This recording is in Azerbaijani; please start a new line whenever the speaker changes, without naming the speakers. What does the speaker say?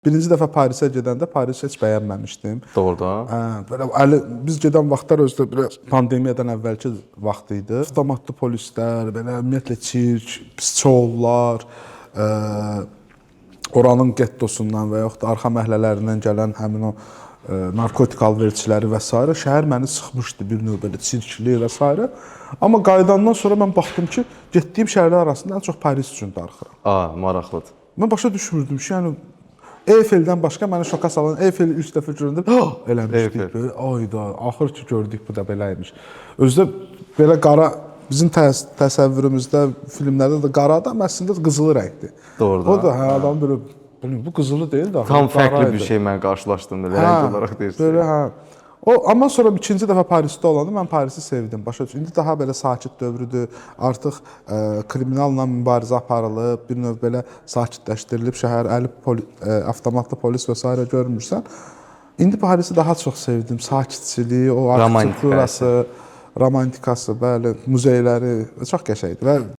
Birinci dəfə Parisə gedəndə Parisi heç bəyənməmişdim.
Doğrudan.
Belə biz gedən vaxtlar özdə biraz pandemiyadan əvvəlki vaxt idi. Avtomatlı polislər, belə ümumiyyətlə çirk, pisçovlar, oranın gettosundan və yaxud da arxa məhəllələrindən gələn həmin o narkotik alverçiləri və s. şəhər məni sıxmışdı bir növ belə çirkli və s. Amma qayıdandan sonra mən baxdım ki, getdiyim şəhərlər arasında ən çox Paris üçün darıxıram.
Maraqlıdır.
Mən başa düşmürdüm ki, yəni Eyfeldən başqa məni şoka salan Eyfeli ilk dəfə görəndə eləmişdik belə. Ayda, axır ki gördük bu da beləymiş. Özdə belə qara bizim təsəvvürümüzdə, filmlərdə də qara adam əslində qızılı rəngdir.
Doğrudan.
O da adam belə bu qızılı deyil də.
Tam fərqli bir şey mən qarşılaşdım belə rəng olaraq deyirsən.
Belə amma sonra ikinci dəfə Parisdə olanda mən Parisi sevdim. Başa düşdüm. İndi daha belə sakit dövrüdür. Artıq kriminalla mübarizə aparılıb, bir növ belə sakitləşdirilib, şəhər avtomatlı polis və s. görmürsən. İndi Parisi daha çox sevdim. Sakitçiliyi, o arxitekturası, romantikası, bəli, muzeyləri çox qəşəngdir.